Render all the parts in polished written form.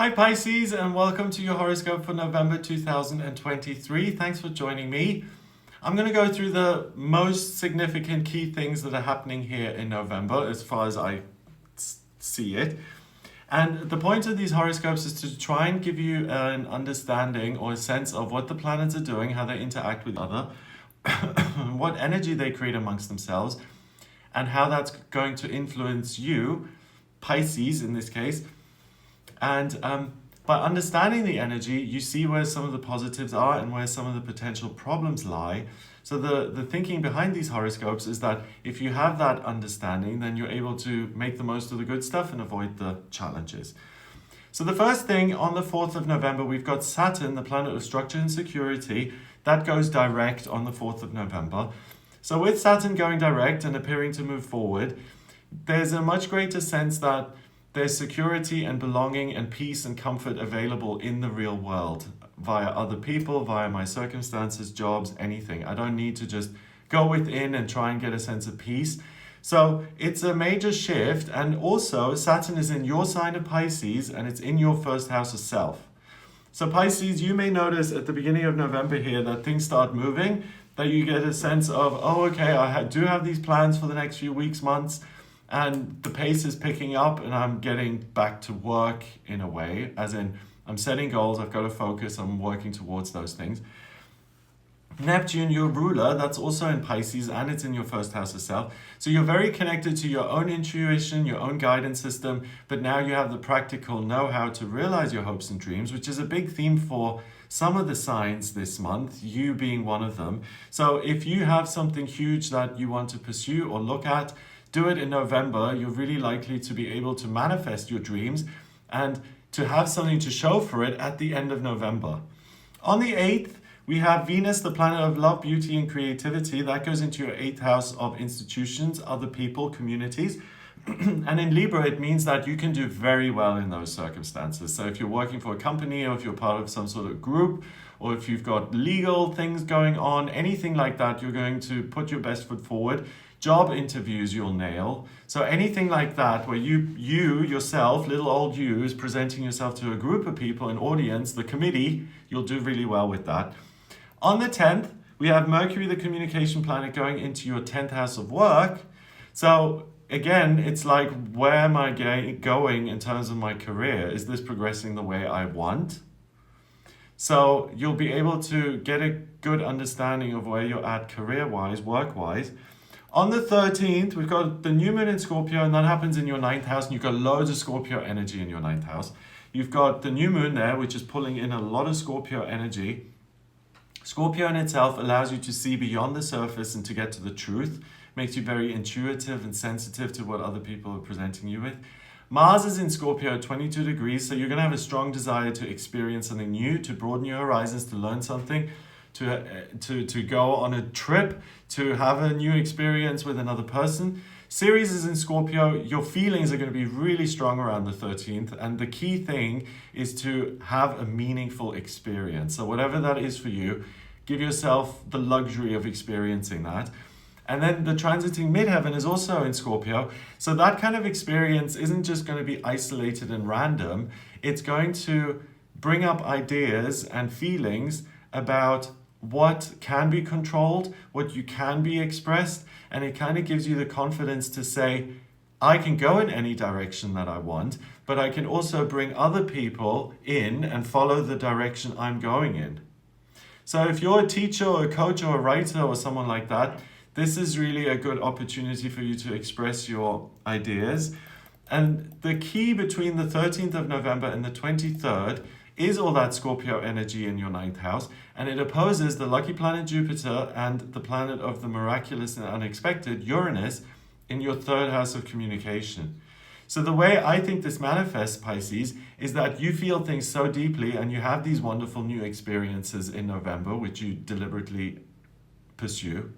Hi Pisces, and welcome to your horoscope for November 2023. Thanks for joining me. I'm going to go through the most significant key things that are happening here in November as far as I see it. And the point of these horoscopes is to try and give you an understanding or a sense of what the planets are doing, how they interact with each other, what energy they create amongst themselves, and how that's going to influence you, Pisces in this case. And by understanding the energy, you see where some of the positives are and where some of the potential problems lie. So the thinking behind these horoscopes is that if you have that understanding, then you're able to make the most of the good stuff and avoid the challenges. So the first thing, on the 4th of November, we've got Saturn, the planet of structure and security. That goes direct on the 4th of November. So with Saturn going direct and appearing to move forward, there's a much greater sense that there's security and belonging and peace and comfort available in the real world via other people, via my circumstances, jobs, anything. I don't need to just go within and try and get a sense of peace. So it's a major shift. And also Saturn is in your sign of Pisces and it's in your first house of self. So Pisces, you may notice at the beginning of November here that things start moving, that you get a sense of, oh, okay, I do have these plans for the next few weeks, months, and the pace is picking up and I'm getting back to work in a way, as in I'm setting goals, I've got to focus, I'm working towards those things. Neptune, your ruler, that's also in Pisces and it's in your first house of self. So you're very connected to your own intuition, your own guidance system, but now you have the practical know-how to realize your hopes and dreams, which is a big theme for some of the signs this month, you being one of them. So if you have something huge that you want to pursue or look at, do it in November. You're really likely to be able to manifest your dreams and to have something to show for it at the end of November. On the 8th, we have Venus, the planet of love, beauty, and creativity. That goes into your 8th house of institutions, other people, communities. And in Libra, it means that you can do very well in those circumstances. So if you're working for a company or if you're part of some sort of group, or if you've got legal things going on, anything like that, you're going to put your best foot forward. Job interviews you'll nail. So anything like that where you yourself, little old you, is presenting yourself to a group of people, an audience, the committee, you'll do really well with that. On the 10th, we have Mercury, the communication planet, going into your 10th house of work. So again, it's like, where am I going in terms of my career? Is this progressing the way I want? So you'll be able to get a good understanding of where you're at career-wise, work-wise. On the 13th, we've got the new moon in Scorpio, and that happens in your 9th house, and you've got loads of Scorpio energy in your 9th house. You've got the new moon there, which is pulling in a lot of Scorpio energy. Scorpio in itself allows you to see beyond the surface and to get to the truth. Makes you very intuitive and sensitive to what other people are presenting you with. Mars is in Scorpio at 22 degrees, so you're going to have a strong desire to experience something new, to broaden your horizons, to learn something, to go on a trip, to have a new experience with another person. Ceres is in Scorpio. Your feelings are going to be really strong around the 13th, and the key thing is to have a meaningful experience. So whatever that is for you, give yourself the luxury of experiencing that. And then the transiting midheaven is also in Scorpio. So that kind of experience isn't just going to be isolated and random. It's going to bring up ideas and feelings about what can be controlled, what you can be expressed, and it kind of gives you the confidence to say, I can go in any direction that I want, but I can also bring other people in and follow the direction I'm going in. So if you're a teacher or a coach or a writer or someone like that, this is really a good opportunity for you to express your ideas. And the key between the 13th of November and the 23rd is all that Scorpio energy in your 9th house, and it opposes the lucky planet Jupiter and the planet of the miraculous and unexpected, Uranus, in your 3rd house of communication. So the way I think this manifests, Pisces, is that you feel things so deeply and you have these wonderful new experiences in November, which you deliberately pursue.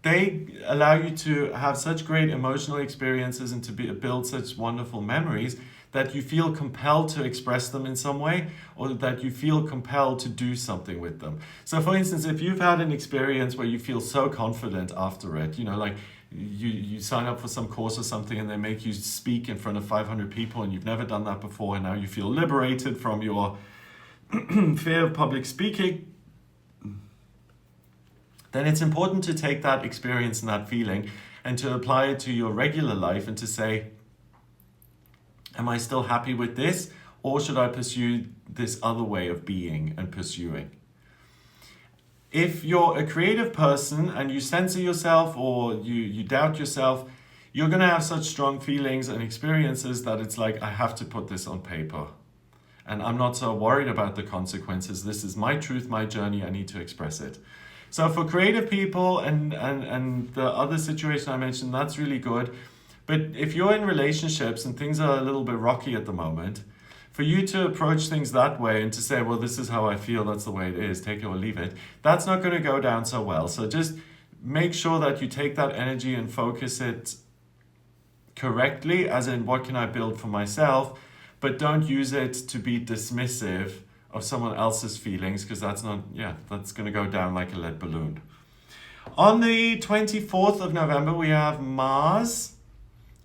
They allow you to have such great emotional experiences and to build such wonderful memories that you feel compelled to express them in some way, or that you feel compelled to do something with them. So for instance, if you've had an experience where you feel so confident after it, like you sign up for some course or something and they make you speak in front of 500 people and you've never done that before, and now you feel liberated from your fear of public speaking, then it's important to take that experience and that feeling and to apply it to your regular life and to say, am I still happy with this, or should I pursue this other way of being and pursuing? If you're a creative person and you censor yourself or you doubt yourself, you're going to have such strong feelings and experiences that it's like, I have to put this on paper. And I'm not so worried about the consequences. This is my truth, my journey. I need to express it. So for creative people and the other situation I mentioned, that's really good. But if you're in relationships and things are a little bit rocky at the moment, for you to approach things that way and to say, well, this is how I feel, that's the way it is, take it or leave it, that's not going to go down so well. So just make sure that you take that energy and focus it correctly, as in what can I build for myself, but don't use it to be dismissive of someone else's feelings, because that's going to go down like a lead balloon. On the 24th of November, we have Mars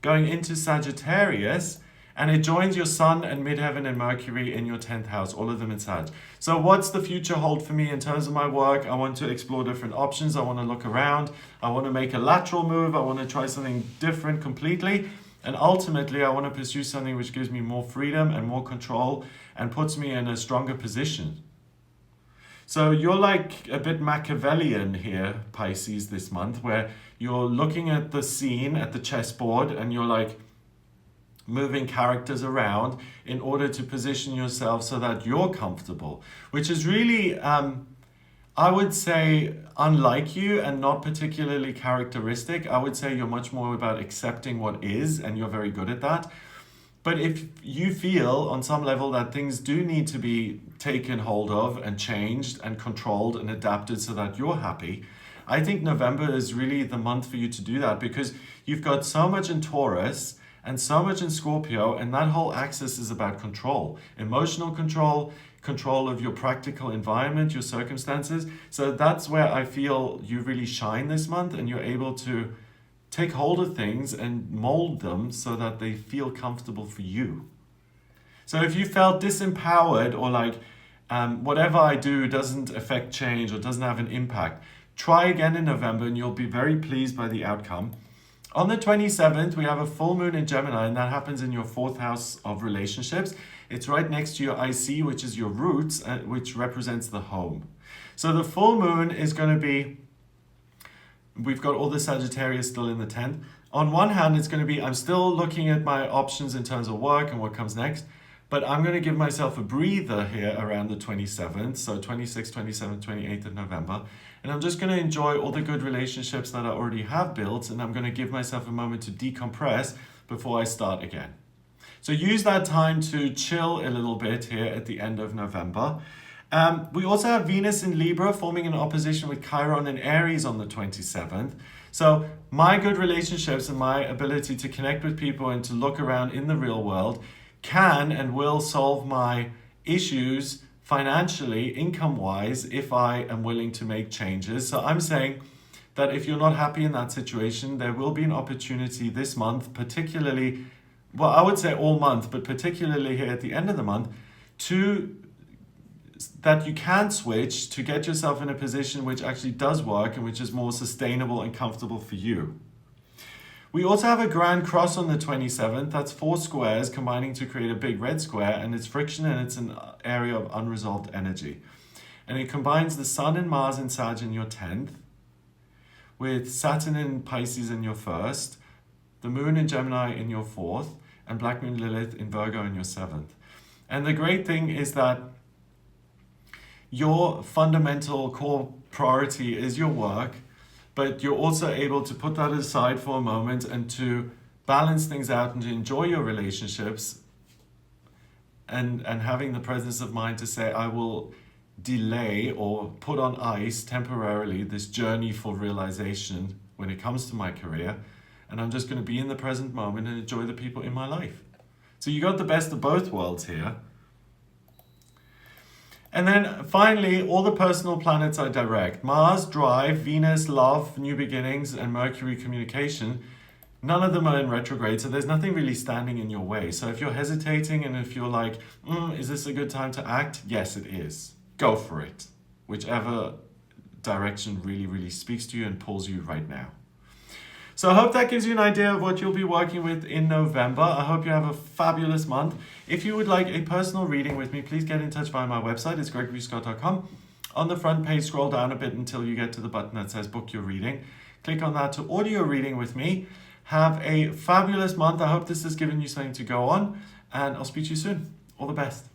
going into Sagittarius, and it joins your Sun and Midheaven and Mercury in your 10th house, all of them in Sag. So what's the future hold for me in terms of my work? I want to explore different options. I want to look around. I want to make a lateral move. I want to try something different completely. And ultimately, I want to pursue something which gives me more freedom and more control and puts me in a stronger position. So you're like a bit Machiavellian here, Pisces, this month, where you're looking at the scene, at the chessboard, and you're like, moving characters around in order to position yourself so that you're comfortable, which is really, I would say, unlike you and not particularly characteristic. I would say you're much more about accepting what is, and you're very good at that. But if you feel on some level that things do need to be taken hold of and changed and controlled and adapted so that you're happy, I think November is really the month for you to do that, because you've got so much in Taurus and so much in Scorpio, and that whole axis is about control, emotional control, control of your practical environment, your circumstances. So that's where I feel you really shine this month, and you're able to take hold of things and mold them so that they feel comfortable for you. So if you felt disempowered or like whatever I do doesn't affect change or doesn't have an impact, try again in November and you'll be very pleased by the outcome. On the 27th, we have a full moon in Gemini, and that happens in your 4th house of relationships. It's right next to your IC, which is your roots, which represents the home. So the full moon is going to be, we've got all the Sagittarius still in the 10th. On one hand, it's going to be, I'm still looking at my options in terms of work and what comes next, but I'm going to give myself a breather here around the 27th, so 26th, 27th, 28th of November. And I'm just going to enjoy all the good relationships that I already have built, and I'm going to give myself a moment to decompress before I start again. So use that time to chill a little bit here at the end of November. We also have Venus in Libra forming an opposition with Chiron in Aries on the 27th. So my good relationships and my ability to connect with people and to look around in the real world can and will solve my issues financially, income-wise, if I am willing to make changes. So I'm saying that if you're not happy in that situation, there will be an opportunity this month, particularly, well, I would say all month, but particularly here at the end of the month, that you can switch to get yourself in a position which actually does work and which is more sustainable and comfortable for you. We also have a grand cross on the 27th. That's 4 squares combining to create a big red square, and it's friction and it's an area of unresolved energy. And it combines the Sun and Mars in Sag in your 10th, with Saturn in Pisces in your 1st, the Moon in Gemini in your 4th, and Black Moon Lilith in Virgo in your 7th. And the great thing is that your fundamental core priority is your work, but you're also able to put that aside for a moment and to balance things out and to enjoy your relationships, and having the presence of mind to say, I will delay or put on ice temporarily this journey for realization when it comes to my career, and I'm just going to be in the present moment and enjoy the people in my life. So you got the best of both worlds here. And then finally, all the personal planets are direct. Mars, drive, Venus, love, new beginnings, and Mercury, communication. None of them are in retrograde, so there's nothing really standing in your way. So if you're hesitating and if you're like, is this a good time to act? Yes, it is. Go for it. Whichever direction really, really speaks to you and pulls you right now. So I hope that gives you an idea of what you'll be working with in November. I hope you have a fabulous month. If you would like a personal reading with me, please get in touch via my website. It's gregoryscott.com. On the front page, scroll down a bit until you get to the button that says book your reading. Click on that to order your reading with me. Have a fabulous month. I hope this has given you something to go on, and I'll speak to you soon. All the best.